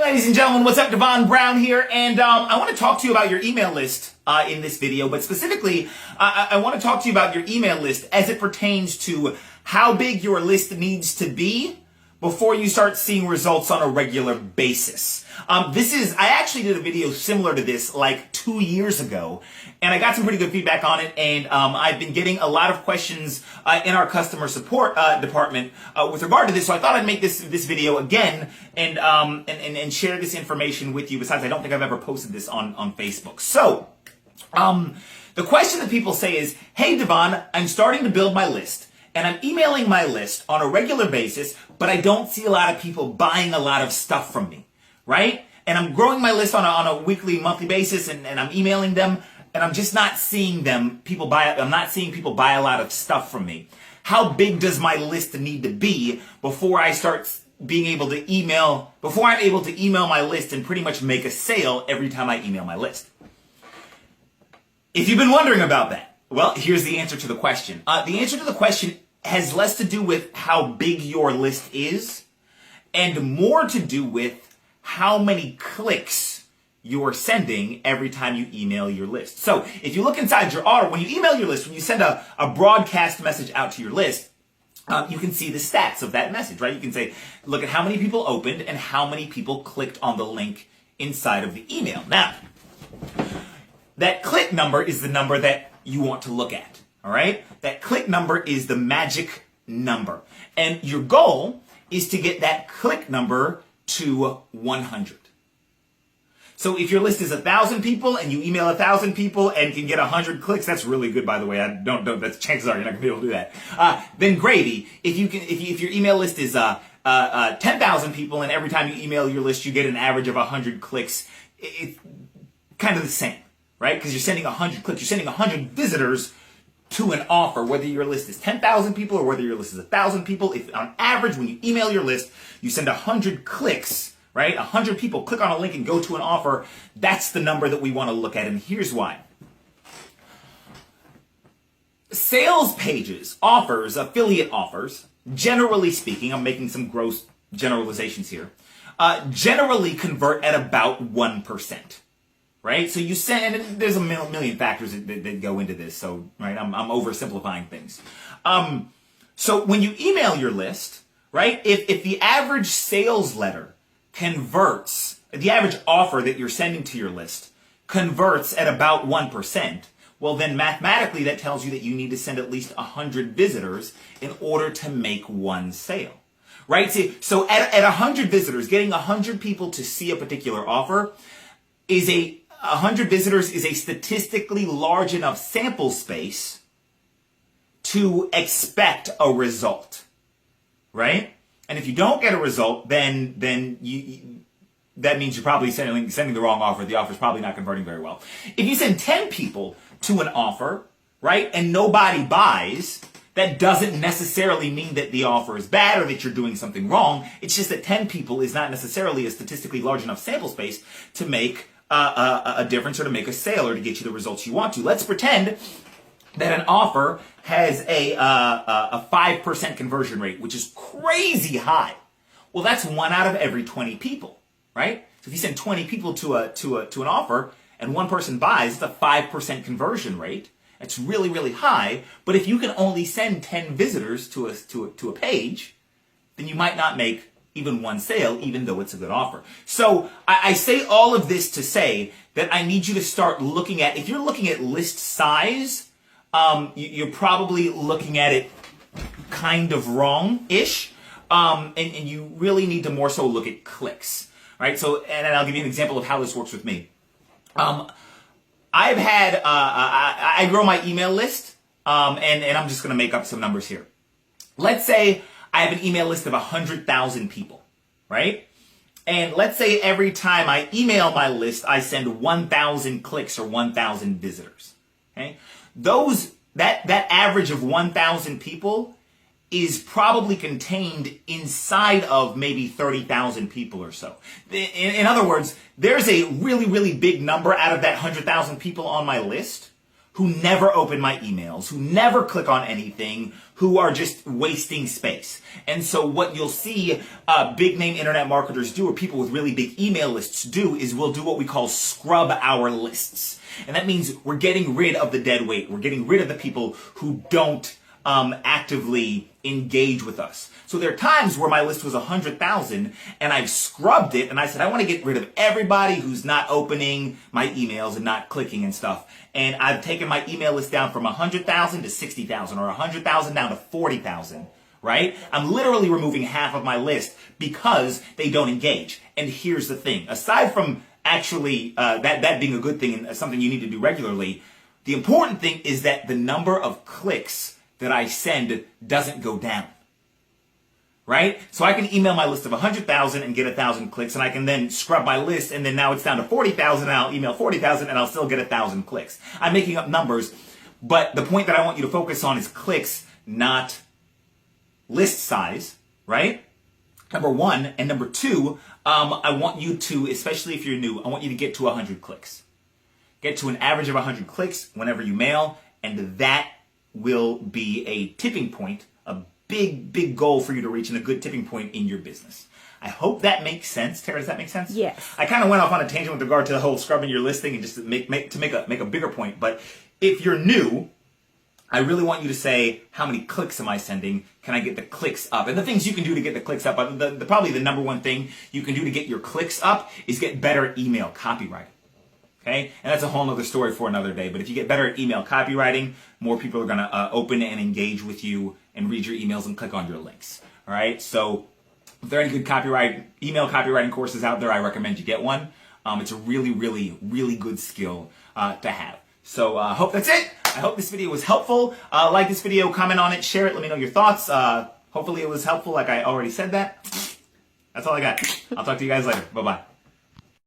Ladies and gentlemen, what's up? Devon Brown here, and I want to talk to you about your email list in this video, but specifically, I want to talk to you about your email list as it pertains to how big your list needs to be before you start seeing results on a regular basis. I actually did a video similar to this like 2 years ago, and I got some pretty good feedback on it, and I've been getting a lot of questions in our customer support department with regard to this, so I thought I'd make this video again and share this information with you. Besides, I don't think I've ever posted this on Facebook. So, the question that people say is, hey Devon, I'm starting to build my list. And I'm emailing my list on a regular basis, but I don't see a lot of people buying a lot of stuff from me, right? And I'm growing my list on a weekly, monthly basis, and I'm emailing them, and I'm just not seeing I'm not seeing people buy a lot of stuff from me. How big does my list need to be before I start being able to before I'm able to email my list and pretty much make a sale every time I email my list? If you've been wondering about that, well, here's the answer to the question. The answer to the question has less to do with how big your list is and more to do with how many clicks you're sending every time you email your list. So if you look inside your order, when you email your list, when you send a broadcast message out to your list, you can see the stats of that message, right? You can say, look at how many people opened and how many people clicked on the link inside of the email. Now, that click number is the number that you want to look at, all right? That click number is the magic number. And your goal is to get that click number to 100. So if your list is 1,000 people and you email 1,000 people and can get 100 clicks, that's really good, by the way. That's chances are you're not gonna be able to do that. Then gravy. If your email list is 10,000 people and every time you email your list you get an average of 100 clicks, it's kind of the same. Right? Because you're sending 100 clicks, you're sending 100 visitors to an offer, whether your list is 10,000 people or whether your list is 1,000 people. If on average, when you email your list, you send 100 clicks, right? 100 people click on a link and go to an offer. That's the number that we want to look at, and here's why. Sales pages, offers, affiliate offers, generally speaking, I'm making some gross generalizations here, generally convert at about 1%. Right? So you send, and there's a million factors that go into this. So, right, I'm oversimplifying things. So when you email your list, right, if the average sales letter converts, the average offer that you're sending to your list converts at about 1%, well then mathematically that tells you that you need to send at least 100 visitors in order to make one sale. Right? So at 100 visitors, getting 100 people to see a particular offer is 100 visitors is a statistically large enough sample space to expect a result, right? And if you don't get a result, then that means you're probably sending the wrong offer. The offer's probably not converting very well. If you send 10 people to an offer, right, and nobody buys, that doesn't necessarily mean that the offer is bad or that you're doing something wrong. It's just that 10 people is not necessarily a statistically large enough sample space to make a difference or to make a sale or to get you the results you want to. Let's pretend that an offer has a 5% conversion rate, which is crazy high. Well, that's 1 out of every 20 people, right? So if you send 20 people to an offer and one person buys, it's a 5% conversion rate. It's really, really high. But if you can only send 10 visitors to a page, then you might not make even one sale, even though it's a good offer. So I say all of this to say that I need you to start looking at, if you're looking at list size, you're probably looking at it kind of wrong-ish, and you really need to more so look at clicks, right? So, and I'll give you an example of how this works with me. I grow my email list, and I'm just going to make up some numbers here. Let's say I have an email list of 100,000 people, right? And let's say every time I email my list, I send 1,000 clicks or 1,000 visitors, okay? That average of 1,000 people is probably contained inside of maybe 30,000 people or so. In other words, there's a really, really big number out of that 100,000 people on my list who never open my emails, who never click on anything, who are just wasting space. And so what you'll see big name internet marketers do, or people with really big email lists do, is we'll do what we call scrub our lists. And that means we're getting rid of the dead weight. We're getting rid of the people who don't actively engage with us. So there are times where my list was 100,000 and I've scrubbed it and I said, I want to get rid of everybody who's not opening my emails and not clicking and stuff. And I've taken my email list down from 100,000 to 60,000, or 100,000 down to 40,000, right? I'm literally removing half of my list because they don't engage. And here's the thing, aside from actually that being a good thing and something you need to do regularly, the important thing is that the number of clicks that I send doesn't go down, right? So I can email my list of 100,000 and get 1,000 clicks, and I can then scrub my list, and then now it's down to 40,000, and I'll email 40,000, and I'll still get 1,000 clicks. I'm making up numbers, but the point that I want you to focus on is clicks, not list size, right? Number one. And number two, I want you to, especially if you're new, I want you to get to 100 clicks. Get to an average of 100 clicks whenever you mail, and that will be a tipping point, a big goal for you to reach, and a good tipping point in your business. I hope that makes sense. Tara, does that make sense? Yes. I kind of went off on a tangent with regard to the whole scrubbing your listing and just to make a bigger point. But if you're new, I really want you to say, how many clicks am I sending? Can I get the clicks up? And the things you can do to get the clicks up, probably the number one thing you can do to get your clicks up is get better at email copywriting. Okay? And that's a whole other story for another day. But if you get better at email copywriting, more people are going to open and engage with you and read your emails and click on your links. All right? So if there are any good email copywriting courses out there, I recommend you get one. It's a really good skill to have. So I hope that's it. I hope this video was helpful. Like this video, comment on it, share it, let me know your thoughts. Hopefully it was helpful, like I already said that. That's all I got. I'll talk to you guys later. Bye-bye.